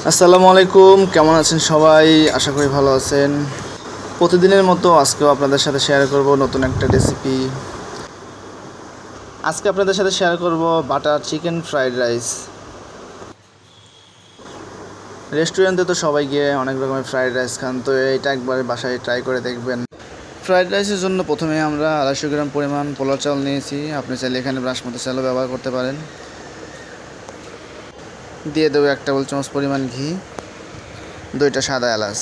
আসসালামু আলাইকুম, কেমন আছেন সবাই? আশা করি ভালো আছেন। প্রতিদিনের মতো আজকেও আপনাদের সাথে শেয়ার করব নতুন একটা রেসিপি। আজকে আপনাদের সাথে শেয়ার করব বাটার চিকেন ফ্রাইড রাইস। রেস্টুরেন্টে তো সবাই গিয়ে অনেক রকমের ফ্রাইড রাইস খান, তো এটা একবার বাসায় ট্রাই করে দেখবেন। ফ্রাইড রাইসের জন্য প্রথমে আমরা 250 গ্রাম পরিমাণ পোলাও চাল নিয়েছি। আপনি চাইলে এখানে বাসমতি চালও ব্যবহার করতে পারেন। দিয়ে দেবো 1 টেবিল চামচ পরিমাণ ঘি, 2টা সাদা এলাচ।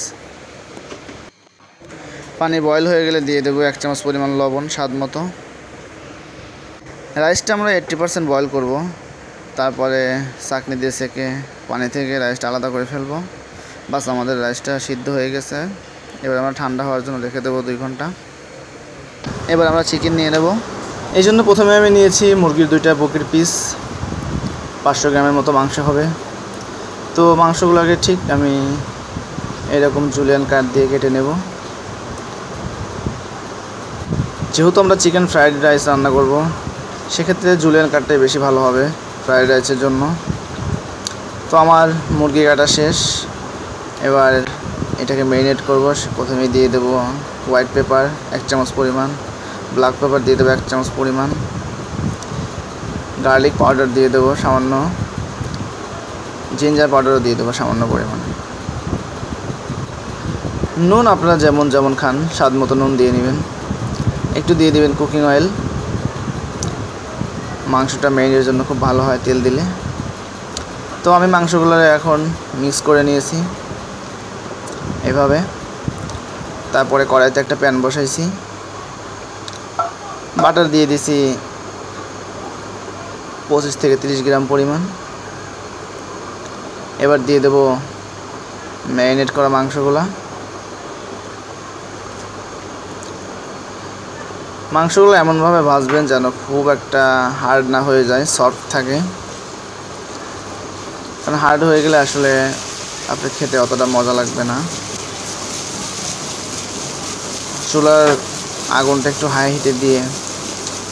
পানি বয়েল হয়ে গেলে দিয়ে দেবো 1 চামচ পরিমাণ লবণ স্বাদ মতো। রাইসটা আমরা 80% বয়েল করব, তারপরে চাকনি দিয়ে সেকে পানি থেকে রাইসটা আলাদা করে ফেলবো। বাস, আমাদের রাইসটা সিদ্ধ হয়ে গেছে। এবার আমরা ঠান্ডা হওয়ার জন্য রেখে দেবো 2 ঘন্টা। এবার আমরা চিকেন নিয়ে নেব। এই জন্য প্রথমে আমি নিয়েছি মুরগির 2টা বুকের পিস, 500 গ্রামের মতো মাংস হবে। তো মাংসগুলোকে ঠিক আমি এরকম জুলিয়ান কাট দিয়ে কেটে নেব। যেহেতু আমরা চিকেন ফ্রাইড রাইস রান্না করব, সেক্ষেত্রে জুলিয়ান কাটটাই বেশি ভালো হবে ফ্রাইড রাইসের জন্য। তো আমার মুরগি কাটা শেষ। এবার এটাকে ম্যারিনেট করব। প্রথমে দিয়ে দেবো হোয়াইট পেপার 1 চামচ পরিমাণ, ব্ল্যাক পেপার দিয়ে দেবো 1 চামচ পরিমাণ, গার্লিক পাউডার দিয়ে দেবো সামান্য, জিঞ্জার পাউডারও দিয়ে দেবো সামান্য পরিমাণ। নুন আপনারা যেমন খান স্বাদ মতো নুন দিয়ে নেবেন। একটু দিয়ে দেবেন কুকিং অয়েল। মাংসটা ম্যারিনেটের জন্য খুব ভালো হয় তেল দিলে। তো আমি মাংসগুলো এখন মিক্স করে নিয়েছি এভাবে। তারপরে কড়াইতে একটা প্যান বসাইছি, বাটার দিয়ে দিছি 25 থেকে 30 গ্রাম পরিমাণ। এবার দিয়ে দেবো ম্যারিনেট করা মাংসগুলো এমনভাবে ভাজবেন যেন খুব একটা হার্ড না হয়ে যায়, সফট থাকে। কারণ হার্ড হয়ে গেলে আসলে আপনার খেতে অতটা মজা লাগবে না। চুলার আগুনটা একটু হাই হিটে দিয়ে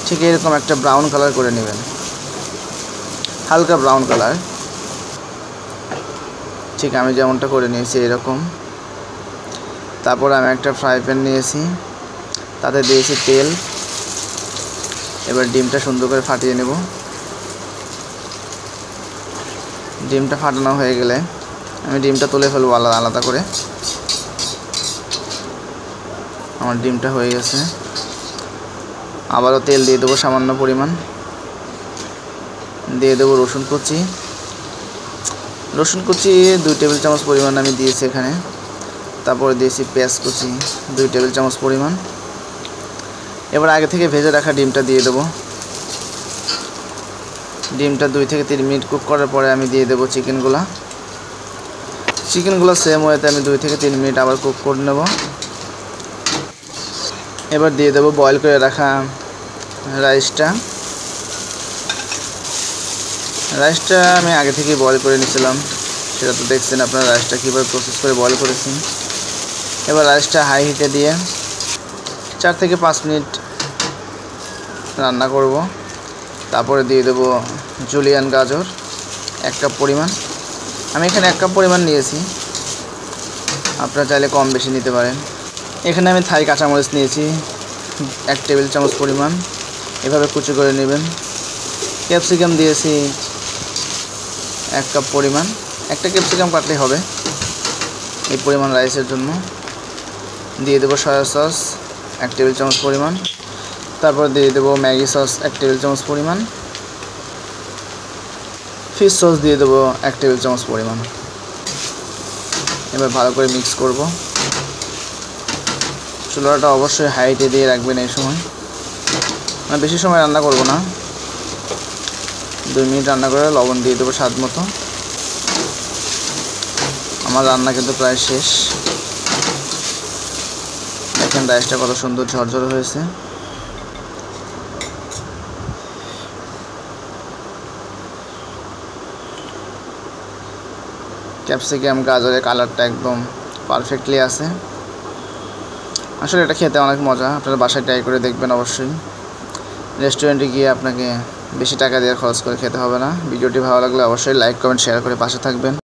ঠিক এরকম একটা ব্রাউন কালার করে নেবেন, হালকা ব্রাউন কালার। ঠিক আমি যেমনটা করে নিয়েছি এরকম। তারপর আমি একটা ফ্রাই প্যান নিয়েছি, তাতে দিয়েছি তেল। এবার ডিমটা সুন্দর করে ফাটিয়ে নেব। ডিমটা ফাটানো হয়ে গেলে আমি ডিমটা তুলে ফেলবো আলাদা আলাদা করে। আমার ডিমটা হয়ে গেছে। আবারও তেল দিয়ে দেবো সামান্য পরিমাণ। দিয়ে দেবো রসুন কুচি 2 টেবিল চামচ পরিমাণ আমি দিয়েছি এখানে। তারপরে দিয়েছি পেঁয়াজ কুচি 2 টেবিল চামচ পরিমাণ। এবার আগে থেকে ভেজে রাখা ডিমটা দিয়ে দেবো। ডিমটা 2 থেকে 3 মিনিট কুক করার পরে আমি দিয়ে দেবো চিকেনগুলো সেম ওয়েতে আমি 2 থেকে 3 মিনিট আবার কুক করে নেব। এবার দিয়ে দেবো বয়েল করে রাখা রাইসটা আমি আগে থেকেই বয়েল করে নিয়েছিলাম, সেটা তো দেখছেন আপনারা রাইসটা কীভাবে প্রসেস করে বয়েল করেছি। এবার রাইসটা হাই হিটে দিয়ে 4 থেকে 5 মিনিট রান্না করব। তারপরে দিয়ে দেবো জুলিয়ান গাজর 1 কাপ পরিমাণ। আমি এখানে 1 কাপ পরিমাণ নিয়েছি, আপনারা চাইলে কম বেশি নিতে পারেন। এখানে আমি থাই কাঁচামরিচ নিয়েছি 1 টেবিল চামচ পরিমাণ, এভাবে কুচি করে নেবেন। ক্যাপসিকাম দিয়েছি 1 কাপ পরিমাণ, একটা ক্যাপসিকাম কাটলেই হবে এই পরিমাণ রাইসের জন্য। দিয়ে দেবো সয়া সস 1 টেবিল চামচ পরিমাণ। তারপর দিয়ে দেবো ম্যাগি সস 1 টেবিল চামচ পরিমাণ। ফিশ সস দিয়ে দেবো 1 টেবিল চামচ পরিমাণ। এবার ভালো করে মিক্স করব। চুলাটা অবশ্যই হাইটে দিয়ে রাখবেন এই সময়। বেশি সময় রান্না করব না, 2 মিনিট রান্না করে লবণ দিয়ে দেবো স্বাদ মতো। আমার রান্না কিন্তু প্রায় শেষ। দেখেন রাইসটা কত সুন্দর ঝরঝরে হয়েছে। ক্যাপসিকাম গাজরের কালারটা একদম পারফেক্টলি আছে। আসলে এটা খেতে অনেক মজা, আপনারা বাসায় ট্রাই করে দেখবেন অবশ্যই। রেস্টুরেন্টে গিয়ে আপনাকে বেশি টাকা দিয়ে খরচ করে খেতে হবে না। ভিডিওটি ভালো লাগলে অবশ্যই লাইক কমেন্ট শেয়ার করে পাশে থাকবেন।